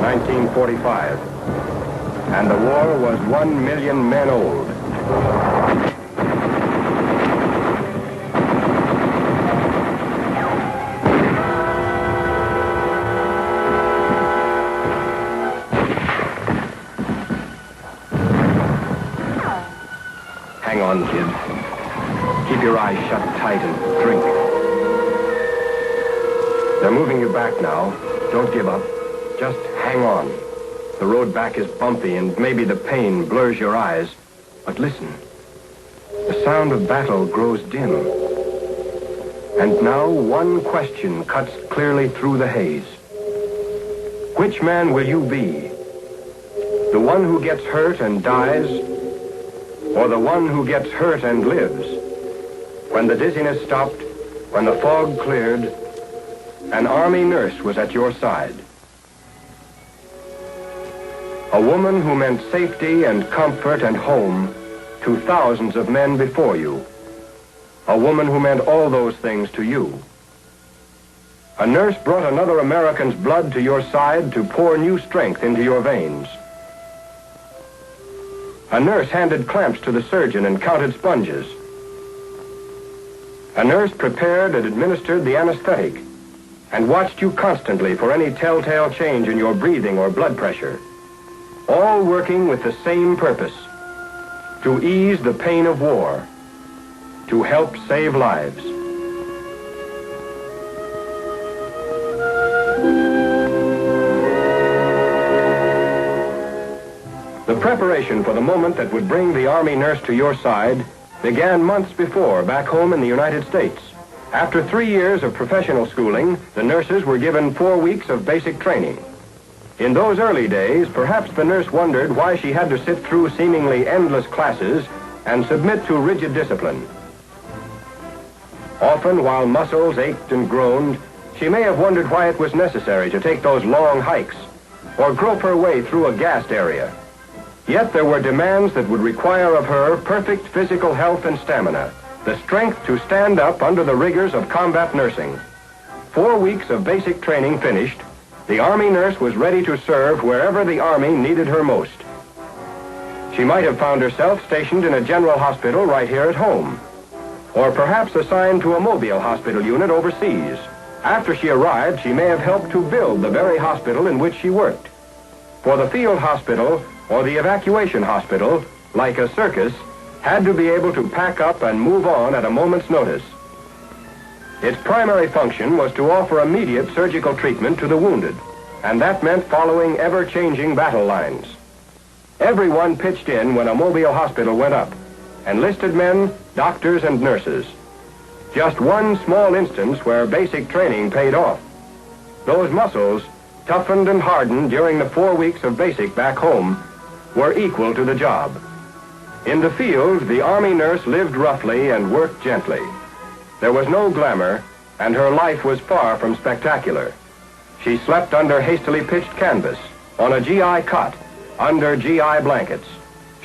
1945, and the war was 1 million men old. Hang on, kid. Keep your eyes shut tight and drink. They're moving you back now. Don't give up. Just hang on. The road back is bumpy and maybe the pain blurs your eyes. But listen. The sound of battle grows dim. And now one question cuts clearly through the haze. Which man will you be? The one who gets hurt and dies, or the one who gets hurt and lives? When the dizziness stopped, when the fog cleared, an army nurse was at your side. A woman who meant safety and comfort and home to thousands of men before you. A woman who meant all those things to you. A nurse brought another American's blood to your side to pour new strength into your veins. A nurse handed clamps to the surgeon and counted sponges. A nurse prepared and administered the anesthetic and watched you constantly for any telltale change in your breathing or blood pressure, all working with the same purpose: to ease the pain of war, to help save lives. The preparation for the moment that would bring the Army nurse to your side began months before back home in the United States. After 3 years of professional schooling, the nurses were given 4 weeks of basic training. In those early days, perhaps the nurse wondered why she had to sit through seemingly endless classes and submit to rigid discipline. Often, while muscles ached and groaned, she may have wondered why it was necessary to take those long hikes or grope her way through a gassed area. Yet there were demands that would require of her perfect physical health and stamina, the strength to stand up under the rigors of combat nursing. 4 weeks of basic training finished, the Army nurse was ready to serve wherever the Army needed her most. She might have found herself stationed in a general hospital right here at home, or perhaps assigned to a mobile hospital unit overseas. After she arrived, she may have helped to build the very hospital in which she worked. For the field hospital or the evacuation hospital, like a circus, had to be able to pack up and move on at a moment's notice. Its primary function was to offer immediate surgical treatment to the wounded, and that meant following ever-changing battle lines. Everyone pitched in when a mobile hospital went up: enlisted men, doctors, and nurses. Just one small instance where basic training paid off. Those muscles, toughened and hardened during the 4 weeks of basic back home, were equal to the job. In the field, the Army nurse lived roughly and worked gently. There was no glamour, and her life was far from spectacular. She slept under hastily pitched canvas, on a GI cot, under GI blankets.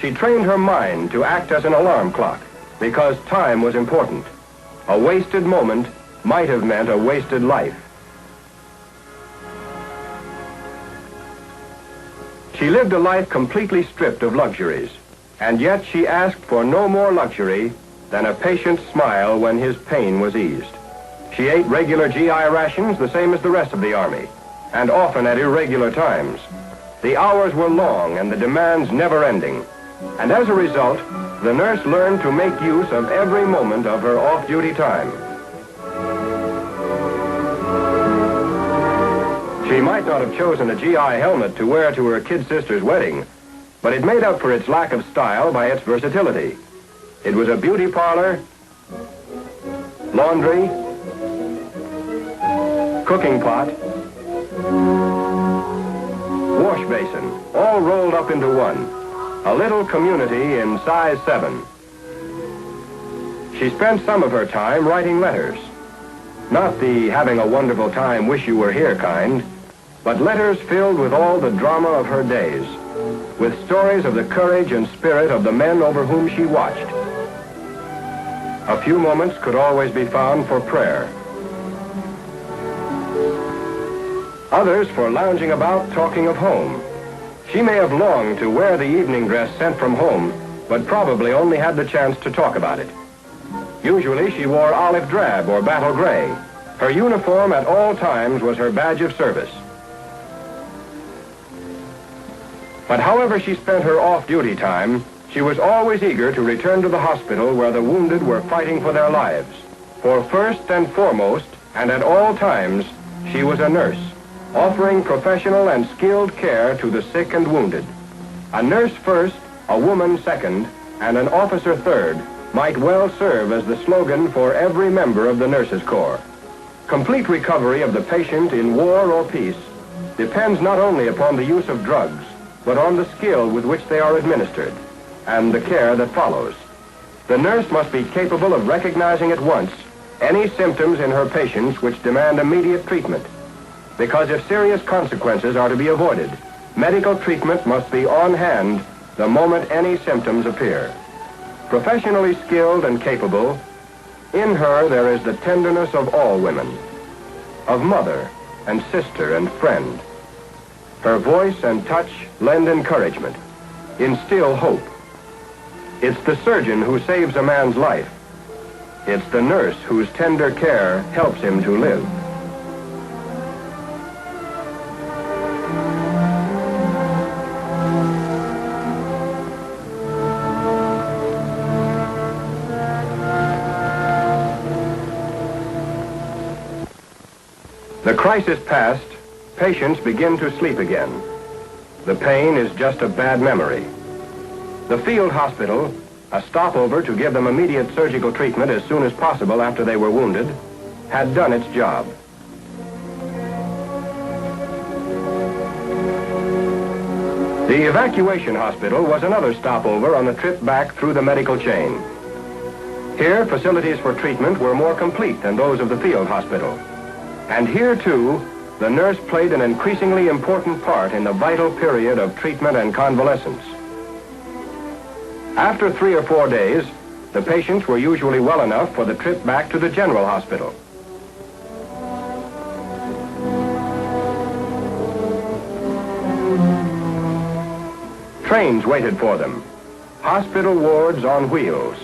She trained her mind to act as an alarm clock, because time was important. A wasted moment might have meant a wasted life. She lived a life completely stripped of luxuries, and yet she asked for no more luxury than a patient's smile when his pain was eased. She ate regular GI rations the same as the rest of the Army, and often at irregular times. The hours were long and the demands never-ending, and as a result, the nurse learned to make use of every moment of her off-duty time. She might not have chosen a GI helmet to wear to her kid sister's wedding, but it made up for its lack of style by its versatility. It was a beauty parlor, laundry, cooking pot, wash basin, all rolled up into one. A little community in size 7. She spent some of her time writing letters. Not the having a wonderful time, wish you were here kind, but letters filled with all the drama of her days, with stories of the courage and spirit of the men over whom she watched. A few moments could always be found for prayer. others for lounging about talking of home. She may have longed to wear the evening dress sent from home, but probably only had the chance to talk about it. Usually she wore olive drab or battle gray. Her uniform at all times was her badge of service. But however she spent her off-duty time, she was always eager to return to the hospital where the wounded were fighting for their lives. For first and foremost, and at all times, she was a nurse, offering professional and skilled care to the sick and wounded. A nurse first, a woman second, and an officer third might well serve as the slogan for every member of the Nurses Corps. Complete recovery of the patient in war or peace depends not only upon the use of drugs, but on the skill with which they are administered and the care that follows. The nurse must be capable of recognizing at once any symptoms in her patients which demand immediate treatment. Because if serious consequences are to be avoided, medical treatment must be on hand the moment any symptoms appear. Professionally skilled and capable, in her there is the tenderness of all women, of mother and sister and friend. Her voice and touch lend encouragement, instill hope. It's the surgeon who saves a man's life. It's the nurse whose tender care helps him to live. The crisis past, patients begin to sleep again. The pain is just a bad memory. The field hospital, a stopover to give them immediate surgical treatment as soon as possible after they were wounded, had done its job. The evacuation hospital was another stopover on the trip back through the medical chain. Here, facilities for treatment were more complete than those of the field hospital. And here, too, the nurse played an increasingly important part in the vital period of treatment and convalescence. After 3 or 4 days, the patients were usually well enough for the trip back to the general hospital. Trains waited for them, hospital wards on wheels.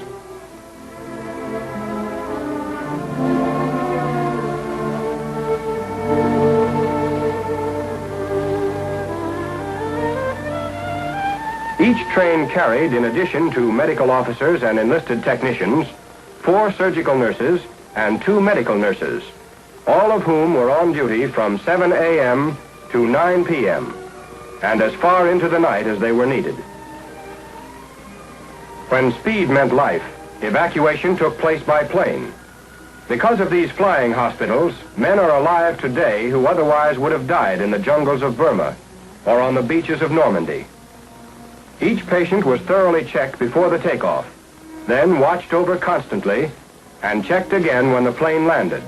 Each train carried, in addition to medical officers and enlisted technicians, 4 surgical nurses and 2 medical nurses, all of whom were on duty from 7 a.m. to 9 p.m., and as far into the night as they were needed. When speed meant life, evacuation took place by plane. Because of these flying hospitals, men are alive today who otherwise would have died in the jungles of Burma or on the beaches of Normandy. Each patient was thoroughly checked before the takeoff, then watched over constantly, and checked again when the plane landed.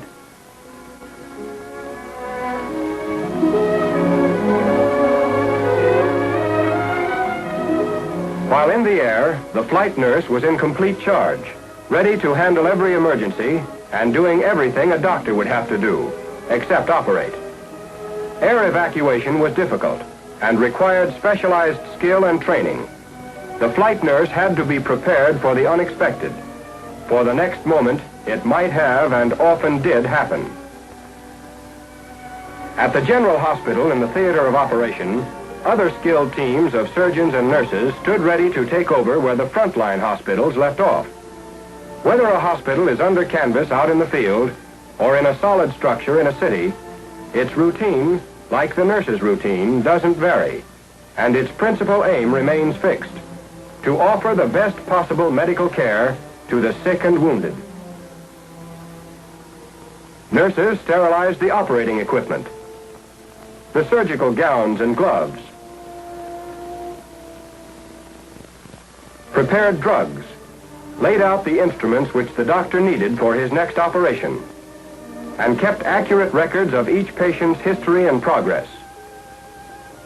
While in the air, the flight nurse was in complete charge, ready to handle every emergency and doing everything a doctor would have to do, except operate. Air evacuation was difficult and required specialized skill and training. The flight nurse had to be prepared for the unexpected. For the next moment, it might have and often did happen. At the General Hospital in the theater of operation, other skilled teams of surgeons and nurses stood ready to take over where the frontline hospitals left off. Whether a hospital is under canvas out in the field or in a solid structure in a city, its routine, like the nurse's routine, doesn't vary, and its principal aim remains fixed: to offer the best possible medical care to the sick and wounded. Nurses sterilized the operating equipment, the surgical gowns and gloves, prepared drugs, laid out the instruments which the doctor needed for his next operation, and kept accurate records of each patient's history and progress.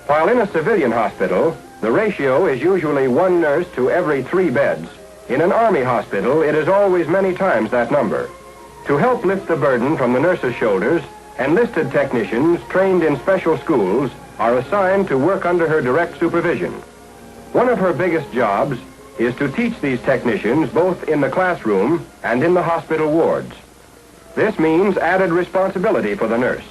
While in a civilian hospital, the ratio is usually 1 nurse to every 3 beds. In an Army hospital, it is always many times that number. To help lift the burden from the nurse's shoulders, Enlisted technicians trained in special schools are assigned to work under her direct supervision. One of her biggest jobs is to teach these technicians both in the classroom and in the hospital wards. This means added responsibility for the nurse,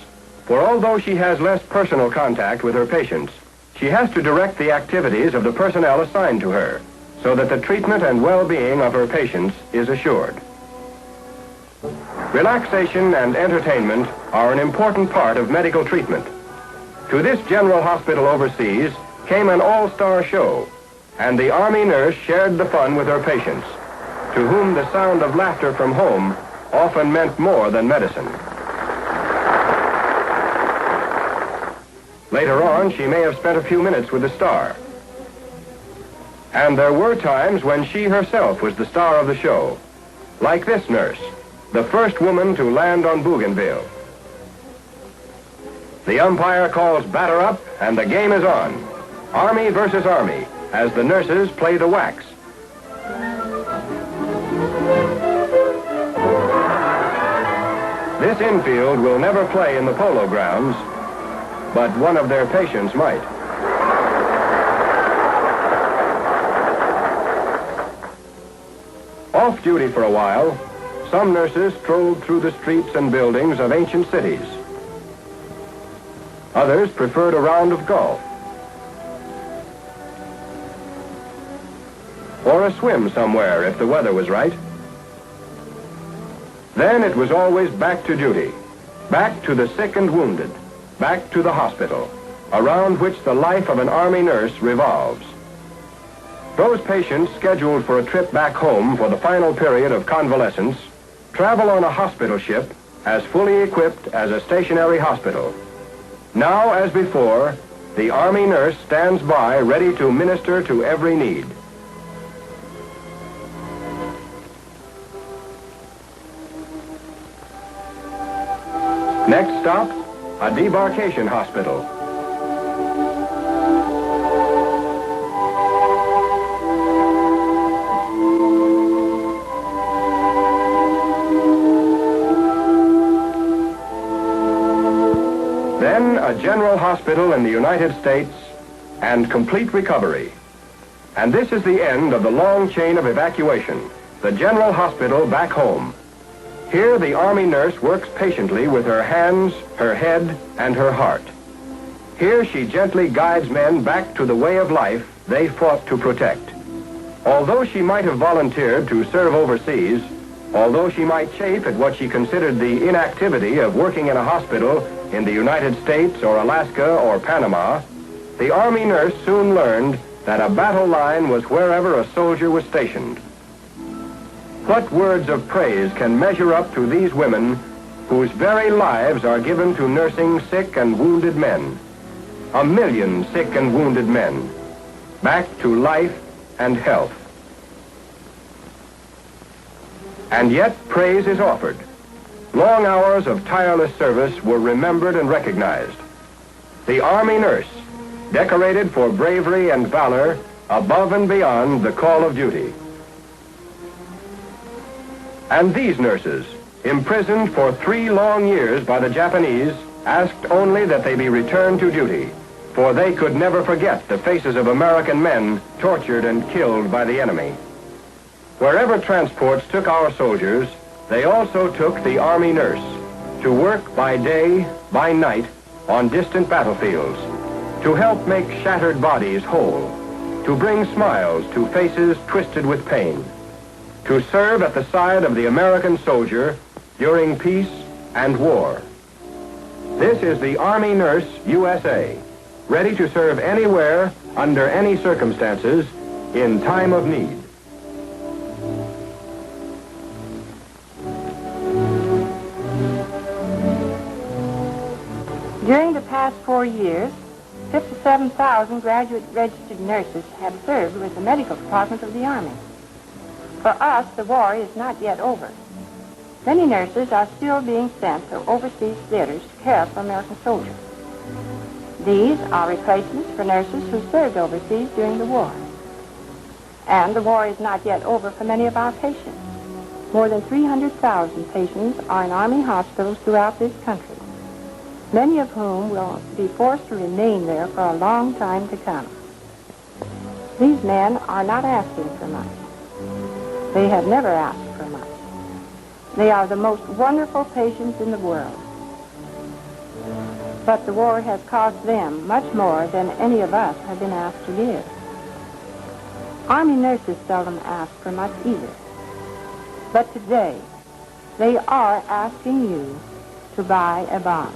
for although she has less personal contact with her patients, she has to direct the activities of the personnel assigned to her so that the treatment and well-being of her patients is assured. Relaxation and entertainment are an important part of medical treatment. To this general hospital overseas came an all-star show, and the Army nurse shared the fun with her patients, to whom the sound of laughter from home often meant more than medicine. Later on, she may have spent a few minutes with the star. And there were times when she herself was the star of the show, like this nurse, the first woman to land on Bougainville. The umpire calls batter up, and the game is on. Army versus Army, as the nurses play the wax. This infield will never play in the polo grounds, but one of their patients might. Off duty for a while, some nurses strolled through the streets and buildings of ancient cities. Others preferred a round of golf, or a swim somewhere if the weather was right. Then it was always back to duty, back to the sick and wounded, back to the hospital, around which the life of an Army nurse revolves. Those patients scheduled for a trip back home for the final period of convalescence travel on a hospital ship as fully equipped as a stationary hospital. Now, as before, the Army nurse stands by ready to minister to every need. Next stop, a debarkation hospital. Then a general hospital in the United States and complete recovery. And this is the end of the long chain of evacuation, the general hospital back home. Here the Army nurse works patiently with her hands, her head, and her heart. Here she gently guides men back to the way of life they fought to protect. Although she might have volunteered to serve overseas, although she might chafe at what she considered the inactivity of working in a hospital in the United States or Alaska or Panama, the Army nurse soon learned that a battle line was wherever a soldier was stationed. What words of praise can measure up to these women whose very lives are given to nursing sick and wounded men? 1 million sick and wounded men, back to life and health. And yet praise is offered. Long hours of tireless service were remembered and recognized. The Army nurse, decorated for bravery and valor above and beyond the call of duty. And these nurses, imprisoned for 3 long years by the Japanese, asked only that they be returned to duty, for they could never forget the faces of American men tortured and killed by the enemy. Wherever transports took our soldiers, they also took the Army nurse to work by day, by night, on distant battlefields, to help make shattered bodies whole, to bring smiles to faces twisted with pain, to serve at the side of the American soldier during peace and war. This is the Army Nurse USA, ready to serve anywhere, under any circumstances, in time of need. During the past 4 years, 57,000 graduate registered nurses have served with the medical department of the Army. For us, the war is not yet over. Many nurses are still being sent to overseas theaters to care for American soldiers. These are replacements for nurses who served overseas during the war. And the war is not yet over for many of our patients. More than 300,000 patients are in Army hospitals throughout this country. many of whom will be forced to remain there for a long time to come. These men are not asking for much. They have never asked for much. They are the most wonderful patients in the world. But the war has cost them much more than any of us have been asked to give. Army nurses seldom ask for much either. But today, they are asking you to buy a bomb.